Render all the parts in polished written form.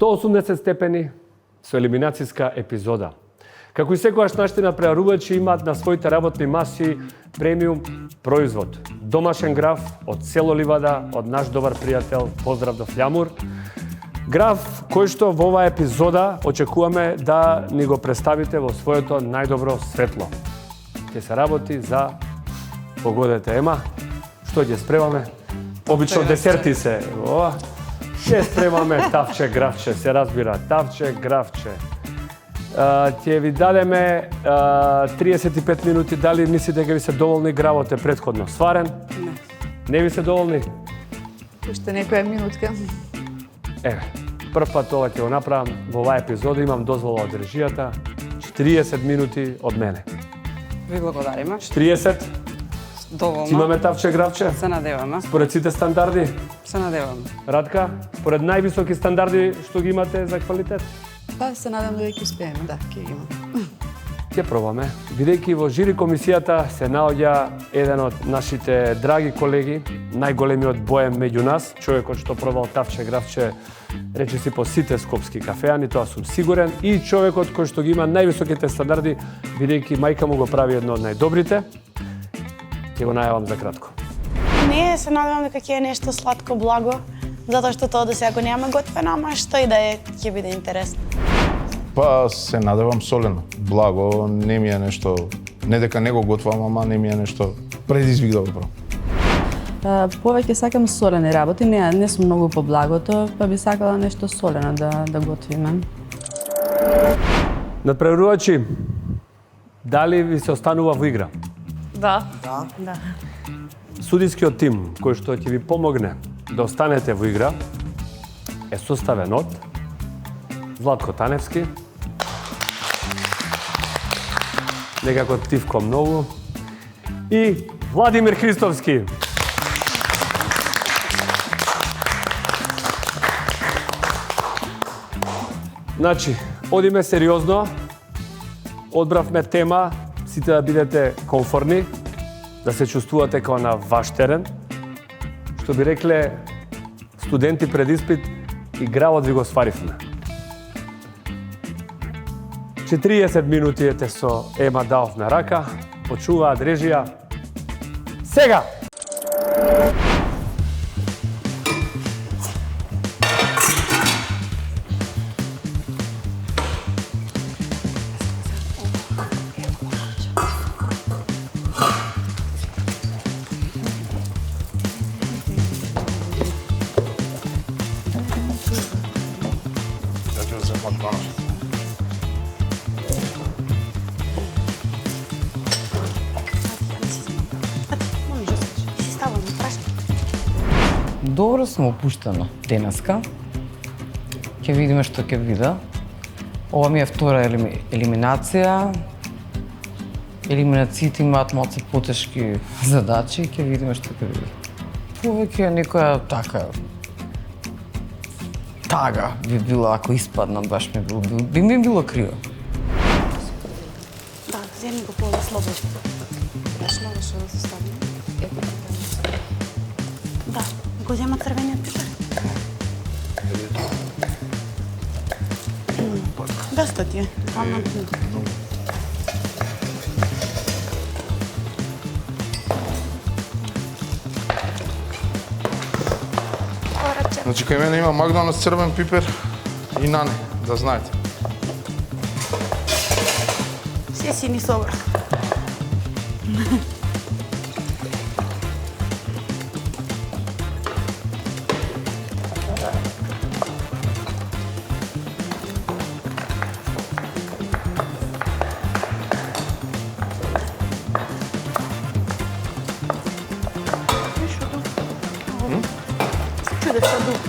180 степени со елиминацијска епизода. Како и секогаш нашите напреварувачи имаат на своите работни маси премиум производ. Домашен граф од село Ливада, од наш добар пријател, поздрав до Фљамур. Граф кој што во оваа епизода очекуваме да ни го представите во своето најдобро светло. Ќе се работи за, погодете, ема, што ќе спремаме? Обично десерти се. Ше спремаме тавче, графче, се разбира, тавче, графче. Ќе ви дадеме 35 минути, дали мислите дека ви се доволни, гравот е претходно сварен? Не. Не ви се доволни? Уште некоја минутка. Еве, прв пат ова ќе го направам во оваа епизода, имам дозвола од режијата, 40 минути од мене. Ви благодариме. 40? Доволно. Имаме тавче, гравче? Се надеваме. Според сите стандарди? Се надеваме. Радка, според највисоки стандарди што ги имате за квалитет? Па се надам дека ќе успееме, да, ќе имаме. Ќе пробаме. Бидејќи во жири комисијата се наоѓа еден од нашите драги колеги, најголемиот боем меѓу нас, човекот што пробал тавче, гравче, речиси по сите скопски кафеани, тоа сум сигурен, и човекот кој што ги има највисоките стандарди, бидејќи мајка му го прави едно од најдобрите. Ќе го најавам за кратко. Не, се надевам дека ќе е нешто сладко благо, затоа што тоа досега нема готвено, ама што и да е, ќе биде интересно. Па се надевам солено. Благо, не ми е нешто, не дека не го готвам, ама не ми е нешто предизвик да го правам. Повеќе сакам солени работи, не сум многу по благото, па би сакала нешто солено да готвиме. Надпреварувачи, дали ви се останува во игра? Да. Судискиот тим кој што ќе ви помогне да останете во игра е составен од Златко Таневски, некако тивко многу, и Владимир Христовски. Значи, одиме сериозно, одбравме тема, сите да бидете комфортни, да се чувствувате како на ваш терен. Што би рекле студенти пред испит, и гравот ви го сваривме. 40 минути ете со Ема Даов на рака, почуваат режија. Сега! Добро сум опуштена денеска. Ќе видиме што ќе биде. Ова ми е втора елиминација. Елиминациите имаат малку потешки задачи, ќе видиме што ќе биде. Повеќе некоја така тага би била ако испаднам, баш би ми било криво. Да, земи го по-слободно. Баш много што да се стави. Да, го зема црвениот пипер. Доста ти е. Значи, кај мене има Макдоналдс црвен пипер и нане, да знаете. Се си ни собрах. Чудо што дух.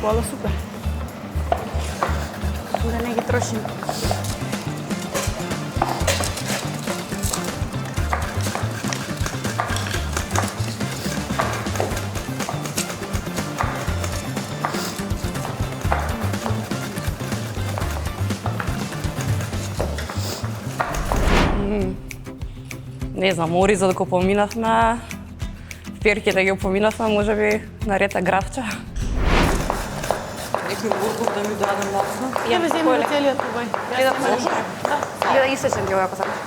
кола супер. Да не ги трошим. Не знам, ори за да го поминавме, перки да ги поминавме, може би нарета гравча. Некој бургов да ми даде масло. Ја ме земе целиот побој. Или да можеш? Или да исечем ги ако сакаш.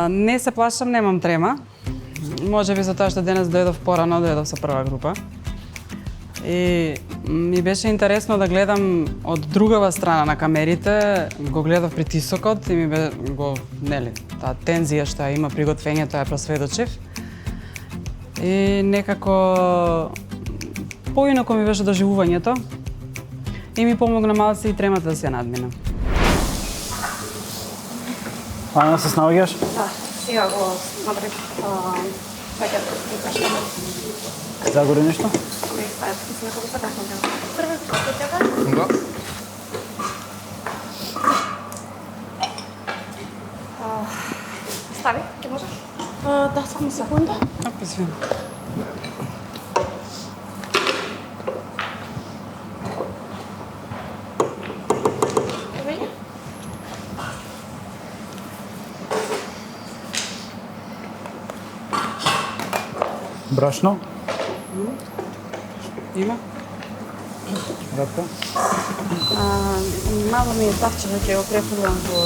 Не се плашам, немам трема. Може би затоа што денес дојдов порано, дојдов со прва група. И ми беше интересно да гледам од другава страна на камерите, го гледав притисокот и таа тензија што ја има приготвењето ја просведочив. И некако поинако ми беше доживувањето и ми помогна малце и тремата да се ја надминам. Ана, се снаоѓаш? Да, сега го направив пакет и кашка. Загори нешто? Мислам дека го патахме дека. Прва кутија. Да. Стави, ќе може? Да, само секунда. Извини. Брашно? Има? Рапка? Мало ми е тавче да ќе го префрлам во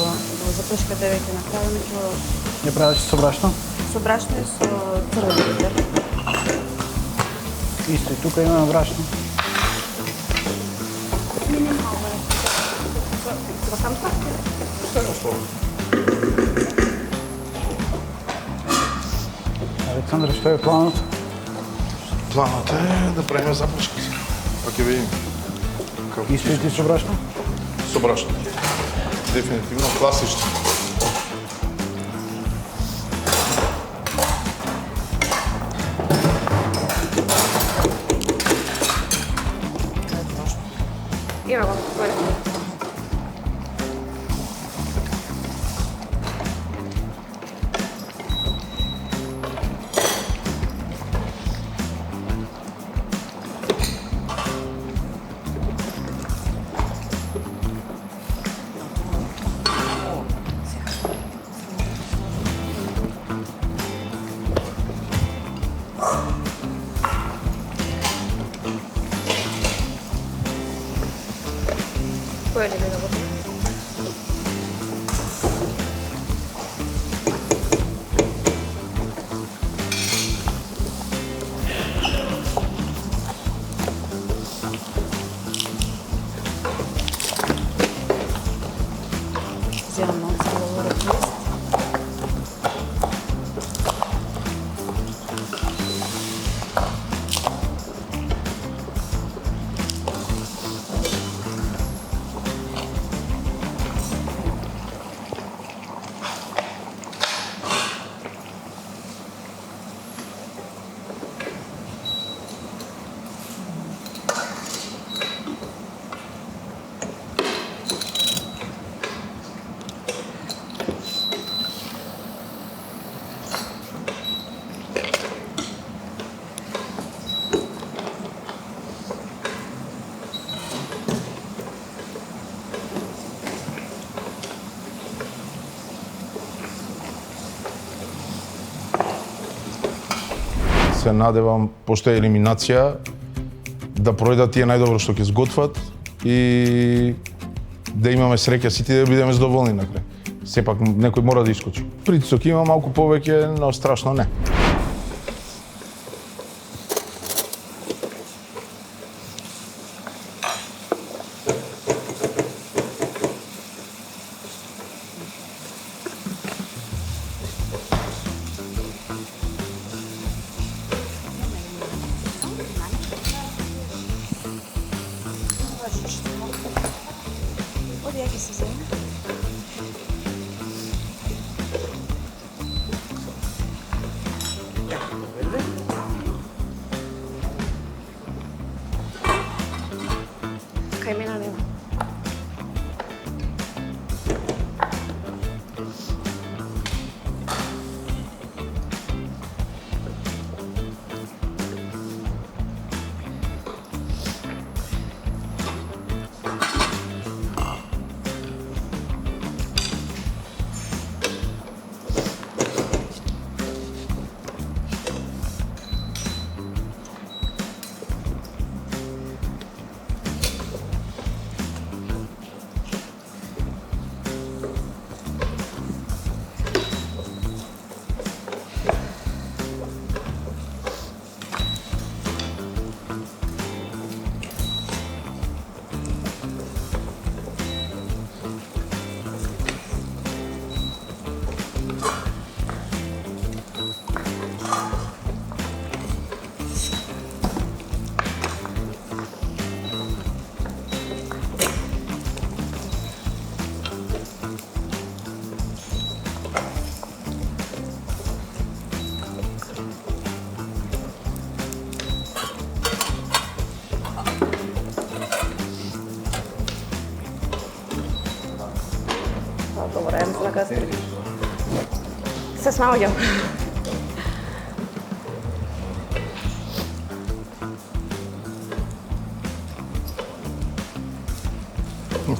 запешката веќе направено, ќе Ја правиш со брашно? со брашно и со црвен битер. Исто и тука имаме брашно. Не, Александре, што е планот? Планот е да правиме запрашки. Па ќе видим. Испити со брашно? Со брашно. Дефинитивно класично. Има го, горе. Кој е ли да го Земам малку да го реквест. Се надевам, пошто е елиминација, да пројдат тие најдобро што ќе сготват и да имаме среќа сите да бидеме задоволни на крај. Сепак некој мора да искочи. Притисок има малку повеќе, но страшно не. Кај мене нема. Добре, знакат. Се снаоѓам.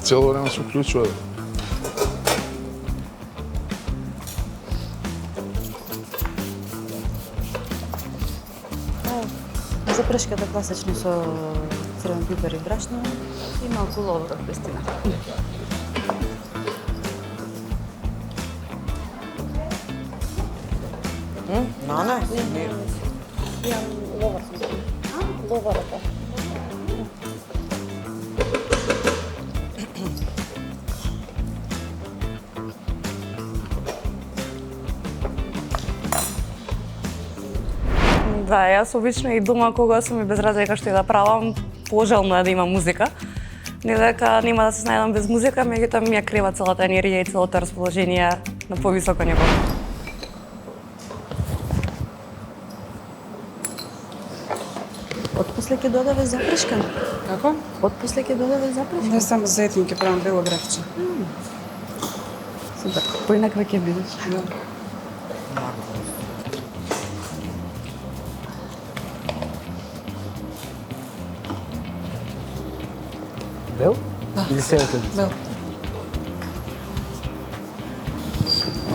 Цело време се уклучува. Запршката класично со црвен пипер и брашно и малку ловор од пестина. Нана? Ловар сум. Ловарата. Да, јас обично и дома кога сум и без разлика што и да правам, пожелно е да има музика. Не дека нема да се снајдам без музика, меѓутоа ми ја крива целата енергија и целото расположение на повисоко ниво. Отпосле ќе додаве запрашка. Како? Отпосле ќе додаве запрашка. Не само зетин, ќе правам бело графче. Супер. Поинаква ќе бидеш. Бел? Или селото? Бел.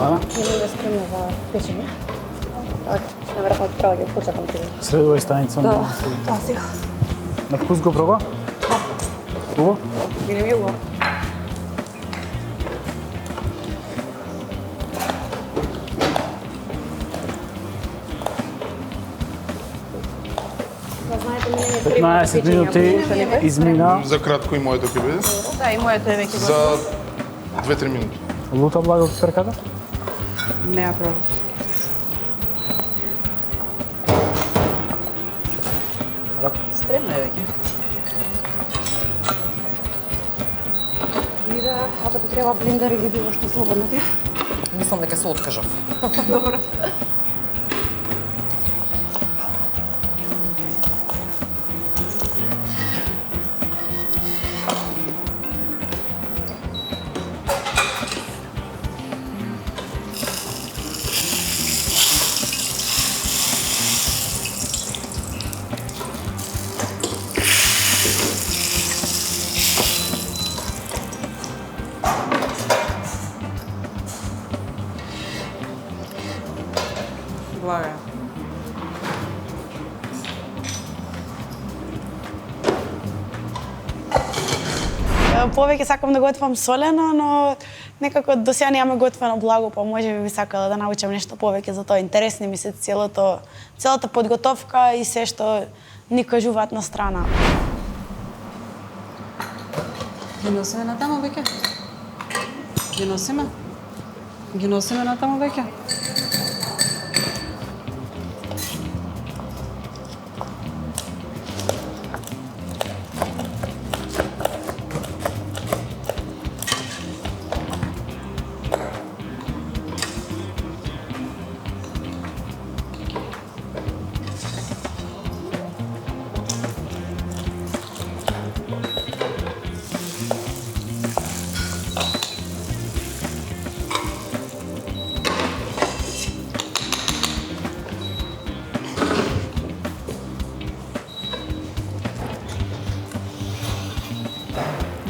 Ана? Не спремна за печење. Наверојатно треба да ги почекам преди. Средова и станица. Да, сега. На вкус го проба? Убаво? Или ми убаво. Знаете, мене не треба 15 минути измина. За кратко и моето ќе биде. Да, и моето е веќе За 2-3 минути. Лута благо перката? Не ја пробав. Спремна е веќе. И да, ако ти треба блендер или било што слободно ќе. Мислам дека се откажав. Блага. Повеќе сакам да готвам солено, но некако до сега немаме готвено благо, па може би сакала да научам нешто повеќе за тоа. Интересни ми се целата подготовка и се што ни кажуваат на страна. Ги носиме на таму веќе? Ги носиме? Ги носиме на таму веќе?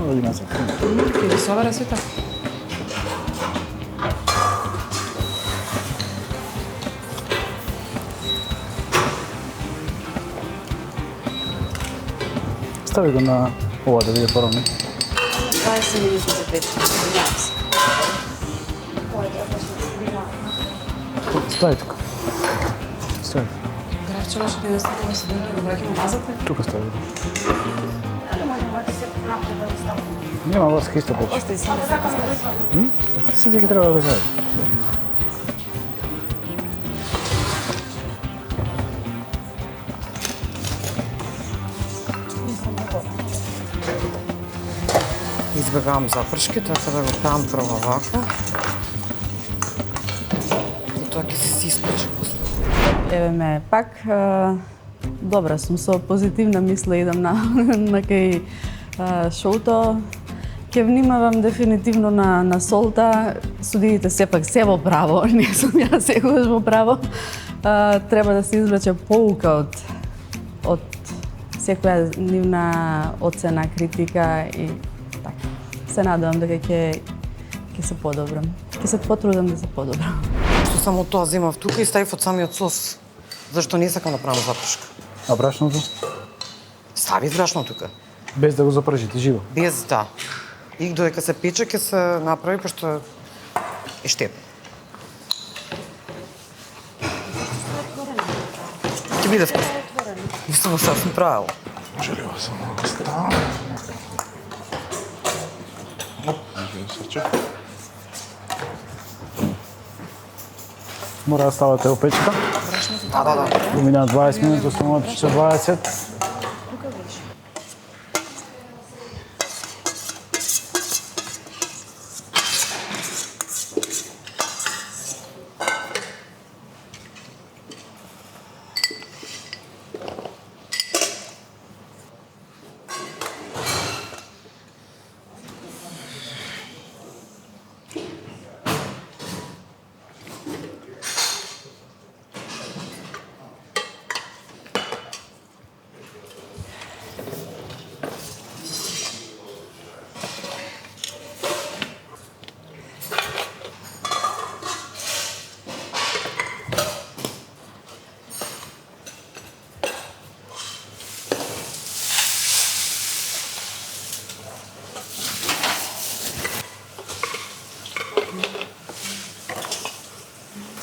Много ги насак. Ќе ги собере сите. Стави го на ова да биде поровно. 20 минути за печење. Извинявам се. Стави тука. Стави. Графче беше да не стане се да враќаме назад. Тука стави. Нема врска исто пече. Остави само да се постави. Сите ги треба да го стави. Избегавам запршки, така да го правам прво вака. И тоа ќе се испече после. Еве ме пак добра сум, со позитивна мисла идам на кај шоуто. Ќе внимавам дефинитивно на солта. Судиите сепак се во право, не сум ја секогаш во право. Треба да се извлече поука од секоја нивна оцена, критика и така. Се надевам дека ќе се подобрам. Ќе се потрудам да се подобрам. Што само тоа земав тука и ставив од самиот сос. Зашто не сакам да правам запршка. А брашното? Стави брашно тука. Без да го запрашите живо. Без да. И додека се пече ќе се направи, пошто е штеп. Ќе биде вкусно. Мислам сега сум правил. Желева само да ставам. Срче. Мора да ставате во печка. Брашното Помина 20 минути, останува 20.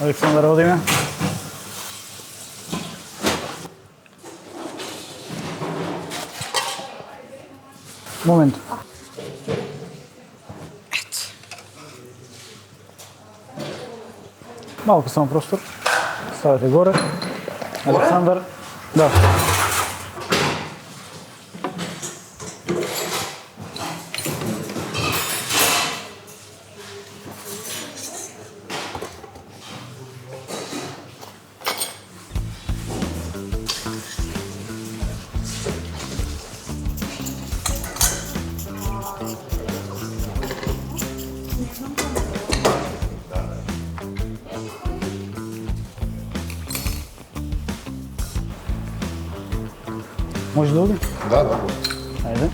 Александър, одиме. Момент. Малко само простор. Ставате горе. Александър. Да. Може да оди? Да. Ајде.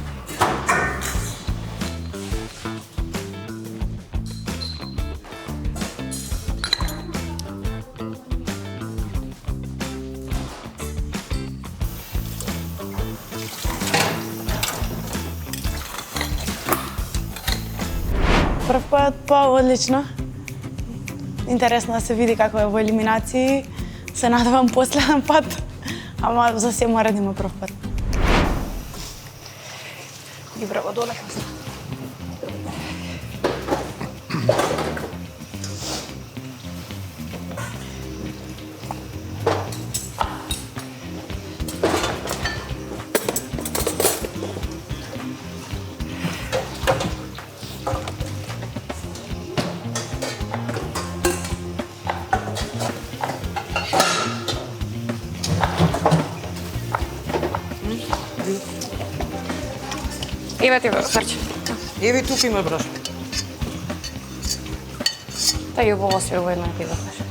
Прв пат одлично. Интересно да се види како е во елиминации. Се надевам последен пат, ама за се мора да има прв пат. Ги браво доле. Еве ти го срче. Еве тук има браш. Та ја убаво се во една ти го кажа.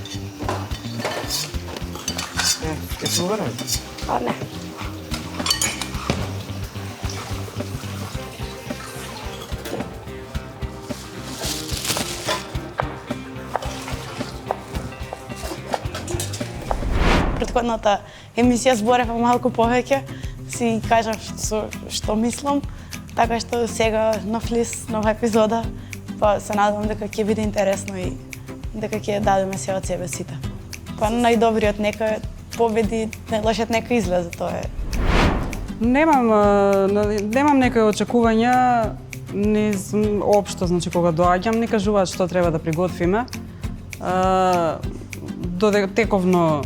Ке се уверен? А не. Претходната емисија зборевме малку повеќе, си кажав што мислам, така што сега нов лист, нова епизода, па се надевам дека ќе биде интересно и дека ќе дадеме се од себе сите. Па најдобриот нека победи, најлошиот нека излезе, тоа е. Немам некои очекувања, општо, значи кога доаѓам, ни кажуваат што треба да приготвиме. Тековно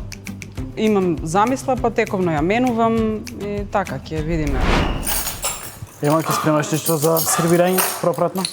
имам замисла, па тековно ја менувам и така ќе видиме. Ема, ќе спремаш нешто за сервирање пропратно?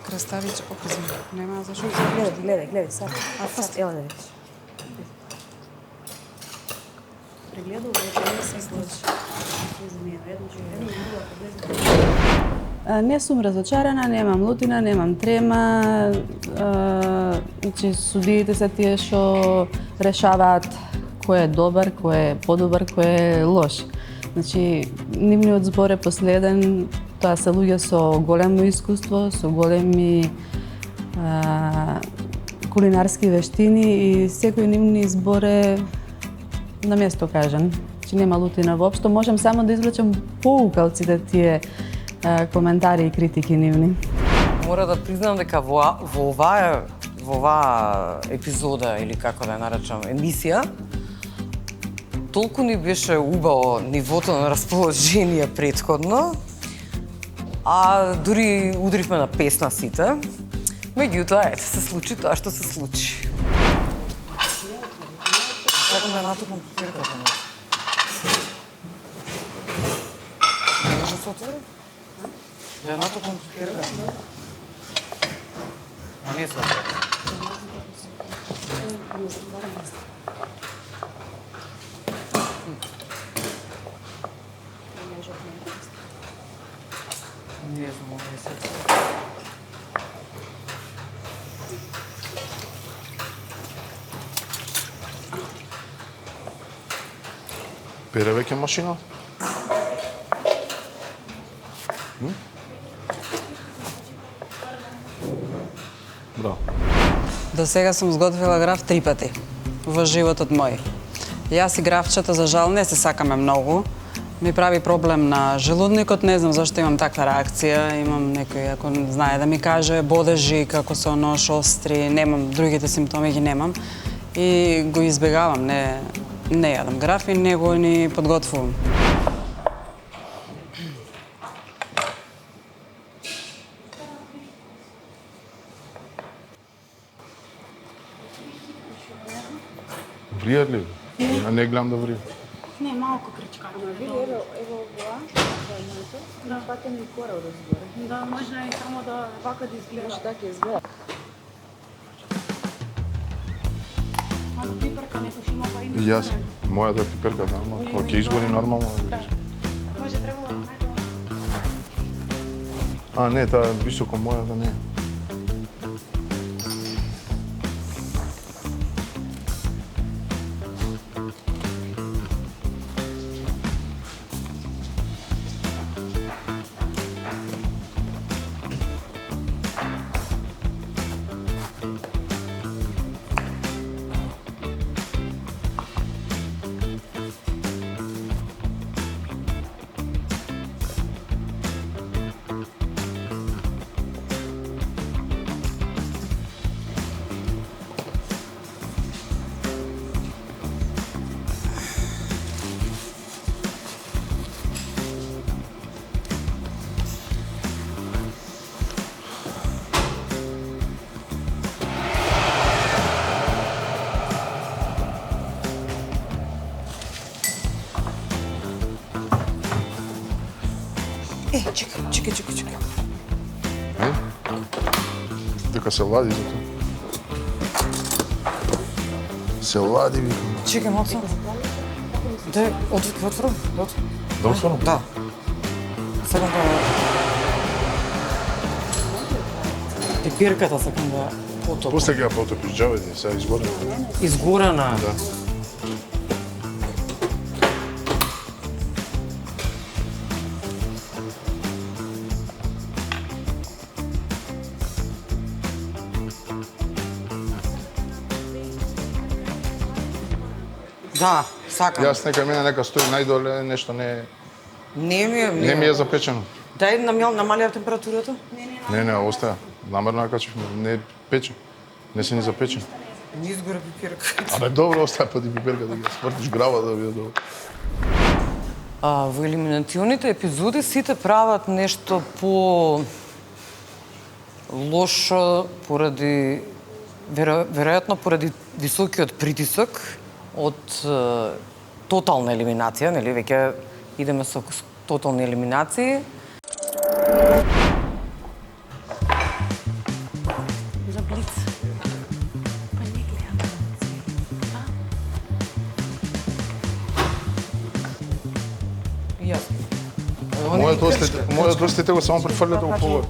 Краставич опозим. Нема зашо. Гледај, сад. Ево да видиш. Прегледал, не се случи. Не сум разочарана, немам лутина, немам трема. Значи, судиите се тие што решаваат кој е добар, кој е подобар, кој е лош. Значи, нивниот збор е последен, Тоа се луѓе со големо искуство, со големи кулинарски вештини и секој нивни избор е на место кажан. Че нема лутина воопшто, можам само да извлечам поука од сите тие коментари и критики нивни. Мора да признам дека во оваа епизода, или како да ја наречам, емисија, толку ни беше убаво нивото на расположение претходно, а дури удрivме на песна сите. Меѓутоа, ете, се случи тоа што се случи. Сакам да натупам пипирката. Може да се отвори? Да натупам пипирката. А не се отвори. Не знам, не се отвори. Пере веќе машина? Браво. До сега сум сготвила граф 3 пати во животот мој. Јас и графчета за жал не се сакаме многу. Ми прави проблем на желудникот, не знам зашто имам таква реакција. Имам некој, ако знае да ми каже, бодежи, како со нош, остри, немам, другите симптоми ги немам. И го избегавам, не јадам граф и не го ни подготвувам. Вријат ли? А не гледам да вријат. Не, малку кричка. Ево ова, да патем и кора од збор. Да, можно и само да вака да изгледа. Може така изгледа. Ама пиперка некој има па има. И јас, мојата пиперка, ама кога ќе изгори нормално. Може требало да А, не, таа високо мојата не е. Чекај. Дека се лади за тоа. Се лади, викам. Чекај, малку само. Дај, отвори. Да отворам? Да. Сакам да... Пипирката сакам да потопам. После ги ја потопиш, джаведи, сега изгорена. Изгорена. Да. Да, сакам. Јас нека мене нека стои најдоле, нешто не Не ми е запечено. Дај намалија температурата. Не, остаа. Намерно ја качив, не пече. Не се ни запече. Не изгора пипирка. Абе добро, остаа па пиперка да ги смртиш грава да биде добро. Во елиминационите епизоди сите прават нешто по лошо поради веројатно поради високиот притисок од тотална елиминација, нели веќе идеме со тотални елиминации. За блиц. Па не гледам. Јасно. Мојот остите го само префрлете го повор.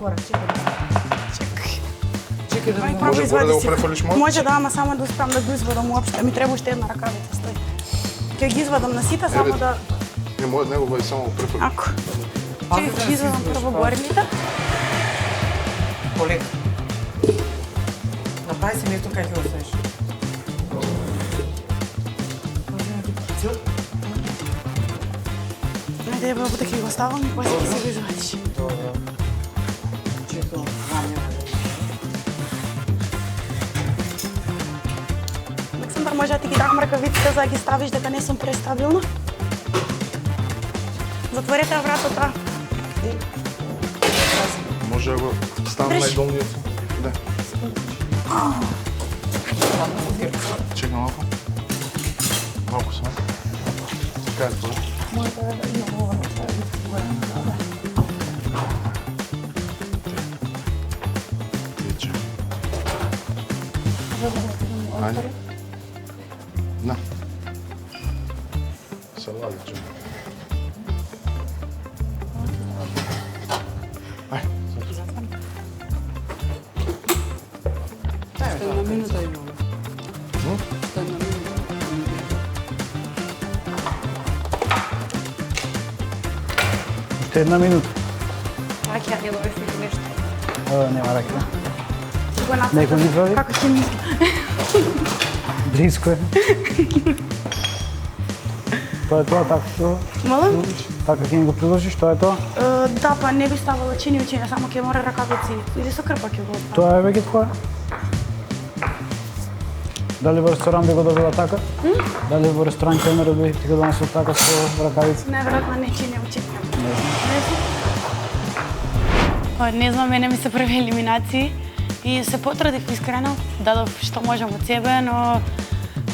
Чекај да Може горе да го префрлиш мојот? Може да, ама само да успеам да го извадам уопште. Ми треба уште една ракавица, стои. Ќе ги извадам на сите, само да... Не, мојот него е само го префрлиш. Ако. Пазите да си извадам избориш прво прав. горните. Полека. Направи си место кај ќе го ставиш. Ајде, ево, дека ќе го ставам и после ќе се го извадиш. Добро. Чекам, Вања. Александар, може да ти ги дам ракавиците за да ги ставиш дека не сум престабилна? Затворете вратата. Може да го ставам Бреш. најдолниот? Да. Чекам малку. Малку само. Кај е тоа? Тече. Ајде. На. Се лади, чу. Една минута имаме. Една минута. Уште една минута. Раќа, ја добре си нешто. Нема раке. Го нацртам. Некој ми извади? Како ќе мисли? Близко е. Тоа е тоа, така што... Молам? Така ќе ни го приложиш, тоа е тоа. Да, па не би ставало чини учење, само ќе мора ракавици. Или со крпа ќе го оставам. Тоа е веќе твоја. Дали во ресторан би го добила така? Дали во ресторан келнерот би ти го донесол така со ракавици? Најверојатно не чини учење. Не знам, мене ми се први елиминации и се потрудив искрено, дадов што можам од себе, но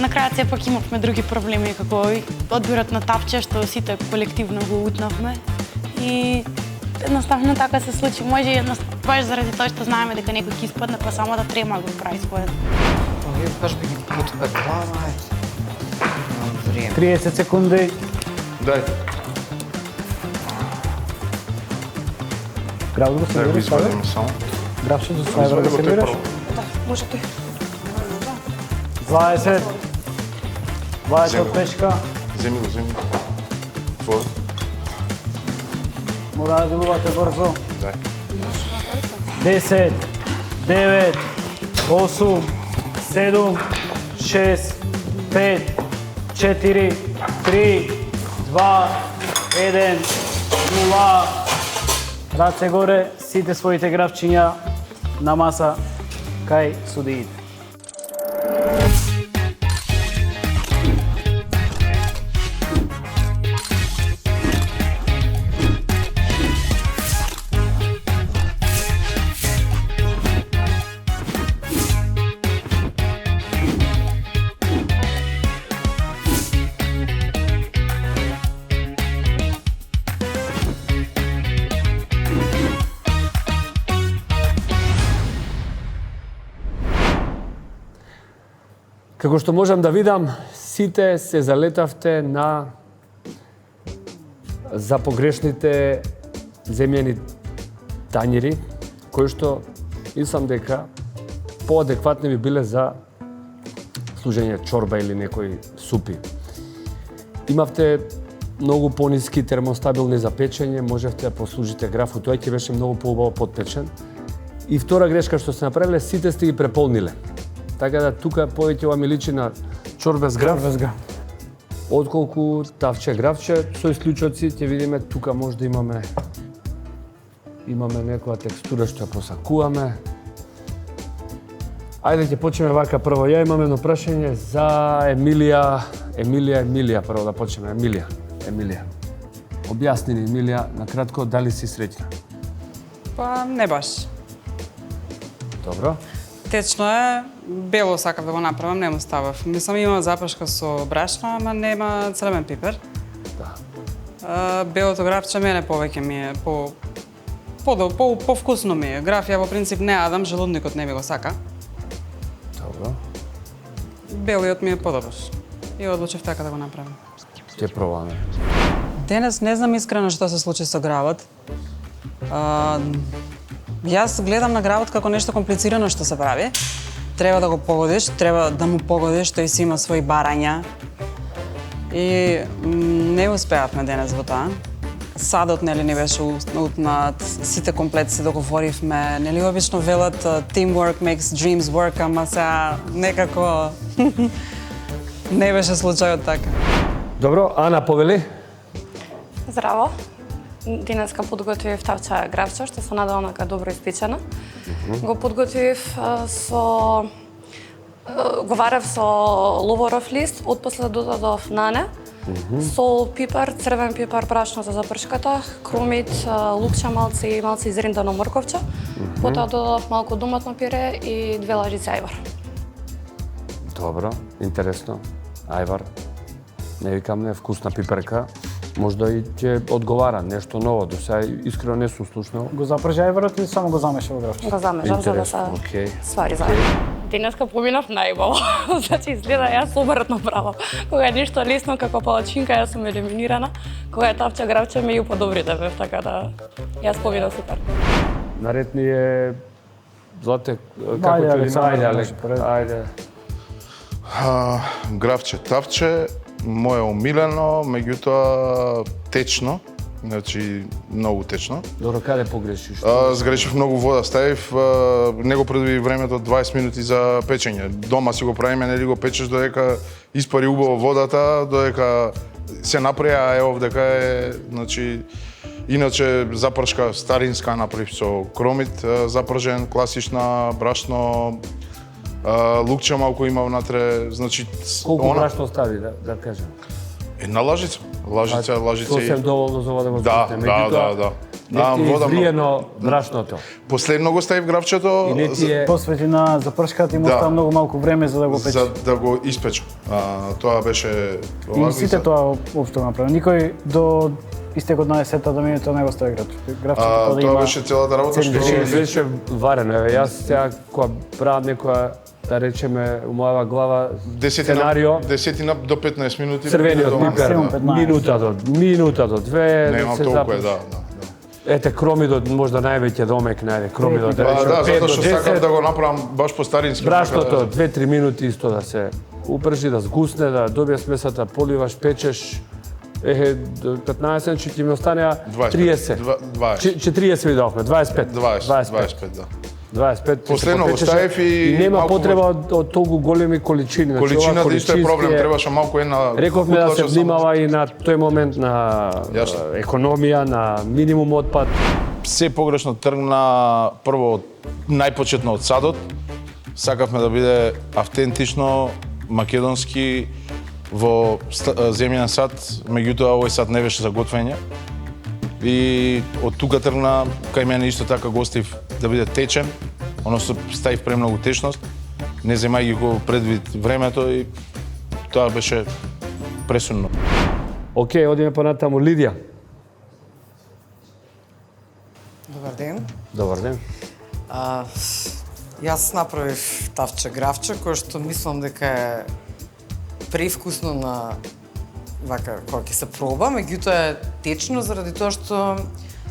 на крајот сепак имавме други проблеми, како и одбирот на тапче, што сите колективно го утнавме. И едноставно така се случи. Може едноставно, баш заради тоа што знаеме дека некој ќе испадне, па само да трема го прави својот. Вие баш би ги потпеклава, време. 30 секунди. Дај. Грав да го Дај го сервираш, така? извадиме само. Гравче за слайдер да Извади го тој сервираш. прво. Може тој. 20. 20 Земи од го. пешка. Земи го, земи го. Твој. Мора да делувате брзо. Дај. 10, 9, 8, 7, 6, 5, 4, 3, 2, 1, 0. Раце горе, сите своите гравчиња на маса кај судиите. Како што можам да видам, сите се залетавте за погрешните земјани тањери, кои што мислам дека поадекватни би биле за служење чорба или некои супи. Имавте многу пониски термостабилни за печење, можевте да послужите граф, тој ќе беше многу поубаво подпечен. И втора грешка што сте направиле, сите сте ги преполниле. Така да тука повеќе ова ми личи на чорбе с граф, отколку тавче графче, со исклучоци ќе видиме тука може да имаме некоја текстура што ја посакуваме. Ајде ќе почнеме вака прво. Ја имам едно прашање за Емилија, прво да почнеме. Емилија. Објасни ни, Емилија, на кратко, дали си среќна? Па не баш. Добро. Течно е, бело сакав да го направам, не му ставав. Мислам има запашка со брашно, ама нема црвен пипер. Да. Белото графче мене повеќе ми е по-вкусно ми е. Граф ја во принцип не адам, желудникот не ми го сака. Добро. Белиот ми е подобар. И одлучив така да го направам. Ќе пробаме. Денес не знам искрено што се случи со гравот. Јас гледам на гравот како нешто комплицирано што се прави. Треба да го погодиш, треба да му погодиш, тој си има своји барања. И не успеавме денес во тоа. садот нели не беше утнат, сите комплет се договоривме, нели обично велат teamwork makes dreams work, ама сега некако не беше случајот така. Добро, Ана повели. Здраво. Денеска подготвив тавче гравче, што се надевам дека добро испечено. Го подготвив го варев со ловоров лист, отпосле додадов нане, сол, пипар, црвен пипар, брашно за запршката, крумит, лукче малце и малце изриндано морковче. Потоа додадов малку доматно пире и 2 лажици ајвар. Добро, интересно. Ајвар, не викам не, вкусна пиперка. Можда и ќе одговара нешто ново, до сега искрено не сум слушнал. Го запржи ајварот или само го замеша во гравче? Го замежав за да се свари заедно. Денеска поминав најбаво. Значи изгледа јас обратно право. Кога е нешто лесно како палачинка, јас сум елиминирана. Кога е тавче гравче, ме и уподобрите бев, така да јас поминав супер. Наред ни е Злате, како ќе ви ајде. Гравче, тавче, моје омилено, меѓутоа течно, значи многу течно. Добро, каде погрешиш? Сгрешив многу вода, ставив, не го предвиди времето 20 минути за печење. Дома си го правиме, нели го печеш додека испари убаво водата, додека се направи, а ево дека е, значи, иначе запршка старинска направив со кромит, запржен, класична, брашно, лукче малку има внатре, значи... Колку брашно стави, да кажем? Една лажица. Лажица. Сосем доволно за вода го Да. Не ти е изриено брашното. Последно го ставив гравчето. Посвети на запршката и му става многу малку време за да го пече. За да го испече. Тоа беше... И сите тоа општо направи. Никој до истекот на 10-та минута не го стави гравчето. Тоа беше целата работа што... Беше варено. Еве, јас сега кога правам некоја, да речеме, у мојава глава сценарио... 10 до 15 минути. Црвениот пипер, минута до 2... Немам толку е, да. Ете, кромидот можда највеќе домек, кромидот. Да, затоа што сакам да го направам баш по старински. Брашното, 2-3 минути исто да се упржи, да сгусне, да добие смесата, поливаш, печеш. 15, че ќе ми останеа 30. 40 ви дадовме, 25. 25, да. 25. Последно го ставив и нема потреба од толку големи количини. Количината исто е проблем, требаше малку една... Рековме да се внимава и на тој момент на економија, на минимум отпад. Се погрешно тргна прво најпочетно од садот. Сакавме да биде автентично, македонски, во земјен сад, меѓутоа овој сад не беше за готвење. И од тука тргна, кај мене исто така го оставив да биде течен, односно ставив премногу течност, не земајќи го предвид времето и тоа беше пресудно. Океј, одиме понатаму. Лидија. Добар ден. Добар ден. Јас направив тавче гравче, кој што мислам дека е превкусно на вака кога ќе се проба, меѓутоа е течно заради тоа што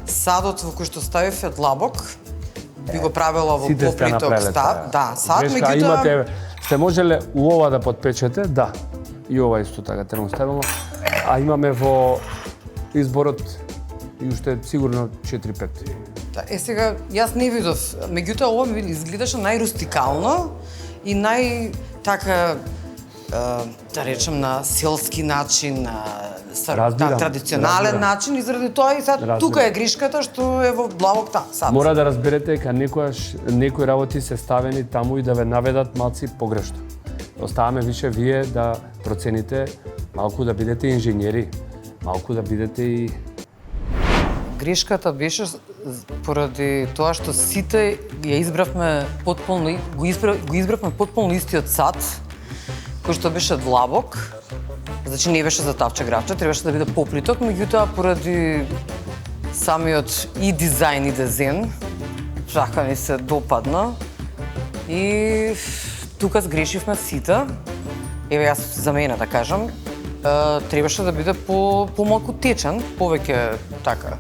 садот во кој што ставив е длабок. Би го правела во поплиток став. Да, сад, меѓутоа сте можеле у ова да подпечете, да. И ова исто така термостабилно. А имаме во изборот и уште сигурно 4-5. Да, сега јас не видов, меѓутоа ова ми изгледаше најрустикално и така да речем на селски начин, на традиционален начин и заради тоа и сега тука е грешката што е во длабок сад. Мора да разберете дека некои работи се ставени таму и да ве наведат малци погрешно. Оставаме више вие да процените, малку да бидете инженери, малку да бидете и... Грешката беше поради тоа што сите ја избравме потполно, го избравме потполно истиот сад, кој што беше длабок, значи не беше за тавче гравче, требаше да биде поплиток, меѓутоа поради самиот и дизајн и дизајн, така ми се допадна и тука сгрешивме сите. Еве јас за мене да кажам, требаше да биде помалку течен, повеќе така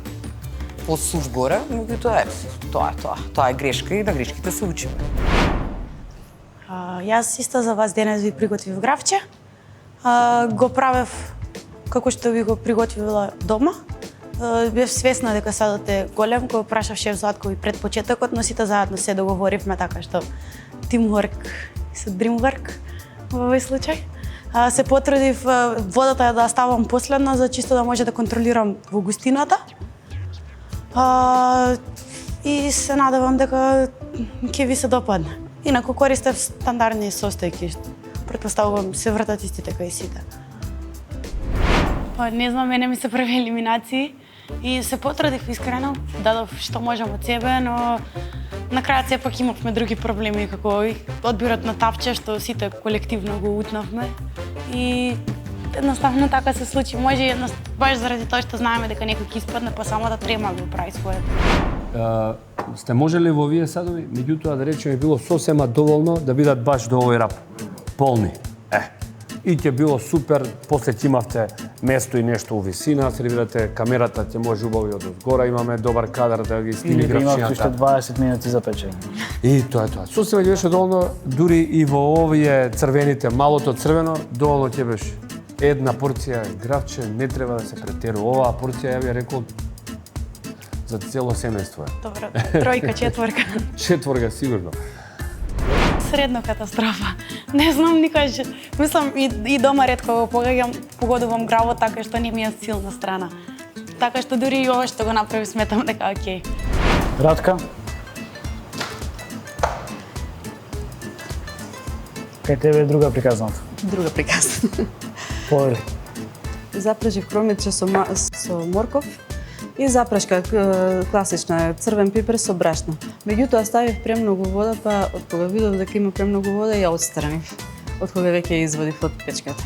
посув горе, меѓутоа тоа е грешка и на грешките се учиме. Јас исто за вас денес ви приготвив гравче. Го правев како што ви го приготвила дома. Бев свесна дека садот е голем, кој прашав шеф Златко и пред почетокот, но сите заедно се договоривме така што teamwork is dreamwork во овој случај. Се потрудив водата да ставам последна за чисто да може да контролирам во густината. И се надевам дека ќе ви се допадне. Инаку користев стандардни состојки. Претпоставувам се вртат истите кај сите. Не знам, мене ми се први елиминации и се потрудив искрено, дадов што можам од себе, но на крајот сепак имавме други проблеми како одбирот на тавче што сите колективно го утнавме и едноставно така се случи. Може баш заради тоа што знаеме дека некој ќе испадне, па самата трема го прави своето. Сте можеле во овие садови, меѓутоа да речеме било сосема доволно да бидат баш до овој рап полни. И ќе било супер, после ќе имавте место и нешто у висина, се видите камерата ќе може убаво и од озгора, имаме добар кадар да ги сними графчињата. Имавте уште 20 минути за печење. И тоа е тоа. Сосема ќе беше доволно, дури и во овие црвените, малото црвено, доволно ќе беше. Една порција графче, не треба да се претерува. Оваа порција ја би рекол за цело семејство. Добро, тројка, четворка. Четворка сигурно. Средно катастрофа. Не знам никош. Мислам и дома ретко го погодувам гравот така што не ми е силна страна. Така што дури и ова што го направи сметам дека окей. Радка? Кај тебе е друга приказната. Друга приказна. Повели. Запрашив кромиче со морков и запрашка класична црвен пипер со брашно. Меѓутоа ставив премногу вода, па од кога видов дека има премногу вода, ја отстранив. Од кога веќе ја извадив од печката.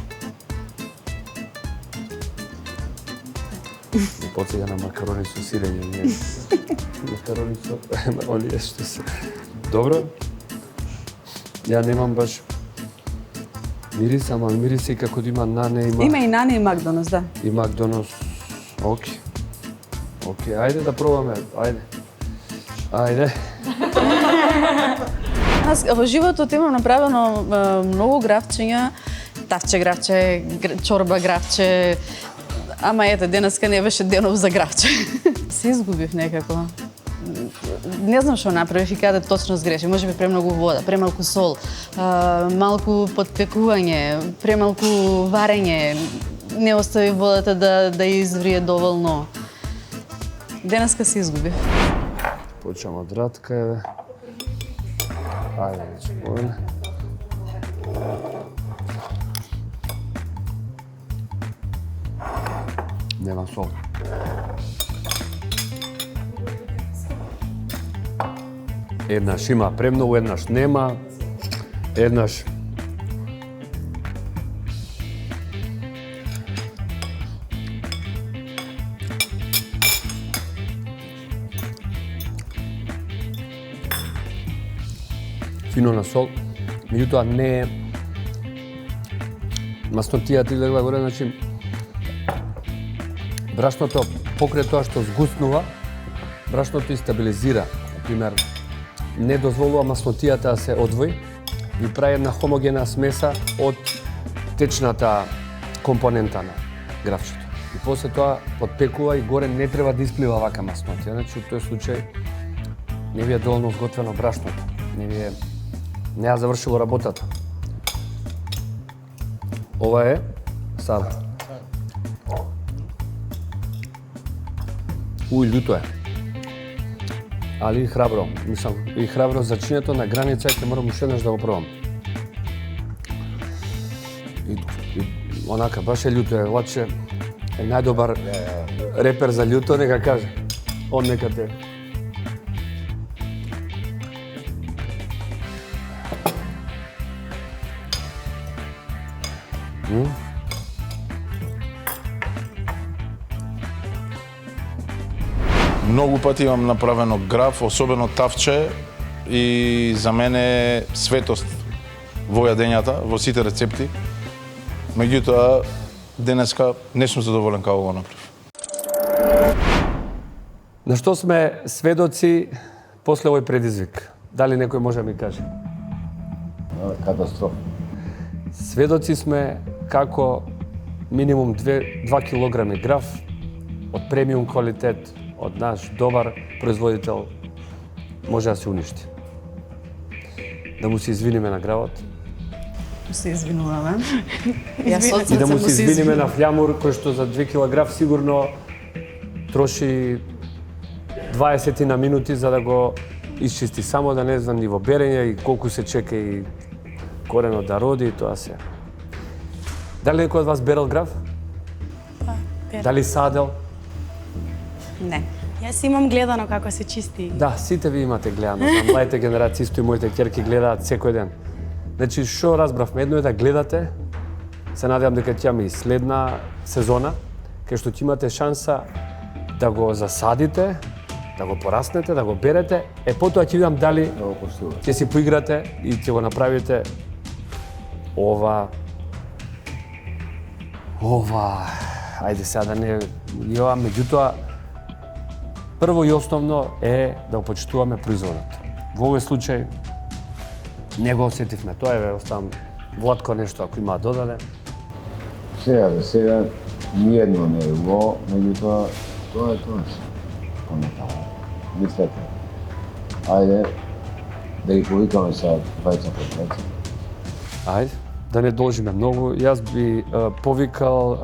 Подсега на макарони со сирење, не. Макарони со оние што се. Добро. Ја немам баш мирис, ама мириси како да има нане, Има и нане и Макдоналдс, да. И Макдоналдс. Океј. Океј, ајде да пробаме, ајде. Ајде. Аз во животот имам направено многу графчиња, тавче графче, чорба графче, ама ете, денеска не беше денов за графче. Се изгубив некако. Не знам што направив и каде точно сгрешив. Може би премногу вода, премалку сол, малку подпекување, премалку варење, не остави водата да изврие доволно. Денеска се изгубив. Почнам од Радка, еве. Ајде, ќе повене. Нема сол. Еднаш има премногу, еднаш нема. Еднаш фино на сол, меѓутоа не е маснотијата излегла горе, значи брашното покрај тоа што згуснува, брашното и стабилизира, например, не дозволува маснотијата да се одвои и прави една хомогена смеса од течната компонента на графчето. И после тоа подпекува и горе не треба да исплива вака маснотија, значи во тој случај не ви е доволно зготвено брашното, не ја завршило работата. Ова е сада. Љуто е. Али и храбро. Мислам, и храбро за чинето на граница ќе морам уште еднаш да го пробам. И онака, баш е љуто е. Лаче е најдобар репер за љуто, нека каже. Он нека те. Многу пати имам направено граф, особено тавче, и за мене светост во јадењата, во сите рецепти. Меѓутоа, денеска не сум задоволен како го направив. На што сме сведоци после овој предизвик? Дали некој може да ми каже? Катастрофа. Сведоци сме како минимум 2 килограми граф од премиум квалитет, од наш добар производител, може да се уништи. Да му се извиниме на гравот. Се извинуваме. И да му се извиниме на фљамур, кој што за 2 килограф сигурно троши 20 на минути за да го исчисти. Само да не знам ниво берење и колку се чека и корено да роди и тоа се. Дали некој од вас берел граф? Берел. Дали садел? Не. Јас имам гледано како се чисти. Да, сите ви имате гледано. На младите генерации исто и моите ќерки гледаат секој ден. Значи, што разбравме, едно е да гледате, се надевам дека ќе имаме и следна сезона, кај што ќе имате шанса да го засадите, да го пораснете, да го берете, потоа ќе видам дали ќе си поиграте и ќе го направите ова, ајде сега да не јова, меѓутоа, прво и основно е да го почитуваме производот. Во овој случај не го осетивме. Тоа е, оставам Владко нешто ако има да додаде. Сега за сега ниедно не е убаво, меѓутоа тоа е тоа. Мислете. Ајде да ги повикаме сега двајца по двајца. Ајде, да не должиме многу. Јас би повикал,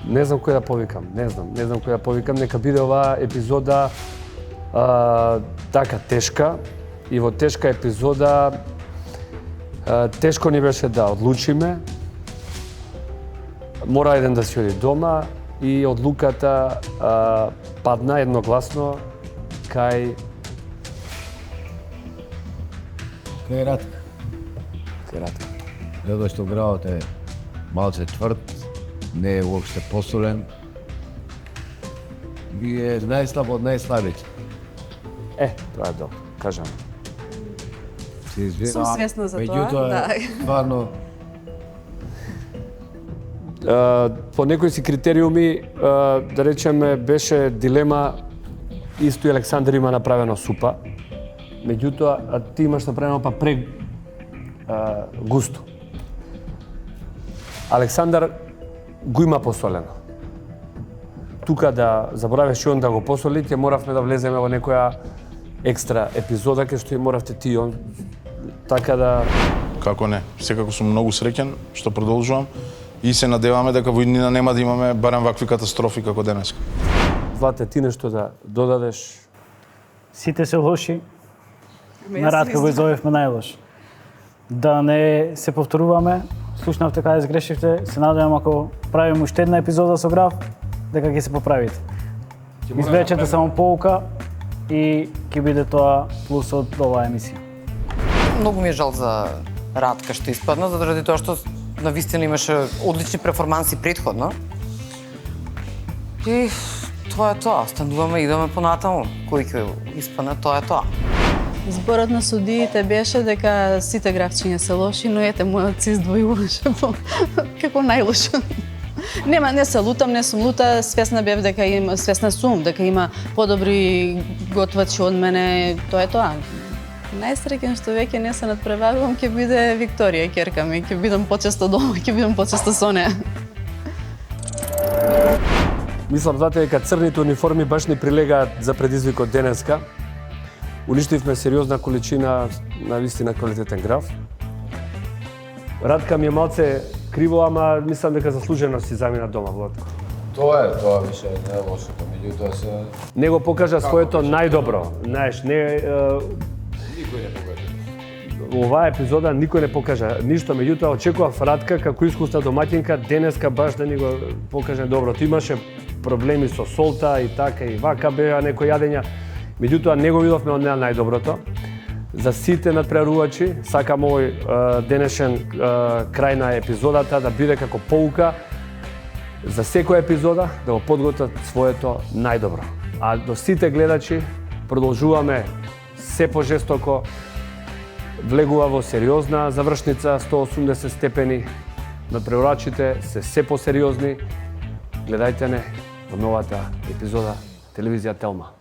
не знам кој да повикам, не знам кој да повикам, нека биде оваа епизода така тешка и во тешка епизода тешко ни беше да одлучиме. Мора еден да си оди дома и одлуката падна едногласно кај Ratка. Затоа што гравот е малце тврд, не е уопште посолен и е најслаб од најслабите. Тоа е добро, кажам. Се извинувам. Сум свесна за тоа, Меѓутоа, да. стварно, По некои си критериуми, да речеме, беше дилема, исто и Александар има направено супа, меѓутоа ти имаш направено па густо. Александар го има посолено. Тука да заборавиш и он да го посоли, ќе моравме да влеземе во некоја екстра епизода кај што и моравте ти и он. Така да... Како не, секако сум многу среќен што продолжувам и се надеваме дека во иднина нема да имаме барем вакви катастрофи како денеска. Злате, ти нешто да додадеш? Сите се лоши, на Радка го изовевме најлош. Да не се повторуваме, слушнавте каде сгрешивте, се надевам ако правиме уште една епизода со граф, дека ќе се поправите. Извлечете само поука и ќе биде тоа плюс од оваа емисија. Многу ми е жал за Радка што испадна, заради тоа што навистина имаше одлични перформанси претходно. И тоа е тоа, стануваме и идеме понатаму. Кој ќе испадне, тоа е тоа. Зборот на судиите беше дека сите графчиња се лоши, но ете мојот се издвојуваше како најлошо. Нема, не се лутам, не сум лута, свесна сум дека има подобри готвачи од мене, тоа е тоа. Најсреќен што веќе не се надпреварувам ќе биде Викторија, ќерка ми, ќе бидам почесто дома, ќе бидам почесто со неа. Мислам дека црните униформи баш ни прилегаат за предизвикот денеска. Уништивме сериозна количина на вистина квалитетен граф. Радка ми е малце криво, ама мислам дека заслужено си замина дома, Владко. тоа више не е лошото, меѓутоа се... Не го покажа своето најдобро. Знаеш, Никој не покажа. Оваа епизода никој не покажа ништо, меѓутоа очекував Радка како искусна домаќинка денеска баш да ни го покаже доброто. Имаше проблеми со солта и така и вака беа некои јадења, меѓутоа не го видовме од неа најдоброто. За сите надпреварувачи сакам овој денешен крај на епизодата да биде како поука за секоја епизода да го подготват своето најдобро. А до сите гледачи продолжуваме се пожестоко, влегува во сериозна завршница 180 степени. Надпреварувачите се посериозни. Гледајте не во новата епизода телевизија Телма.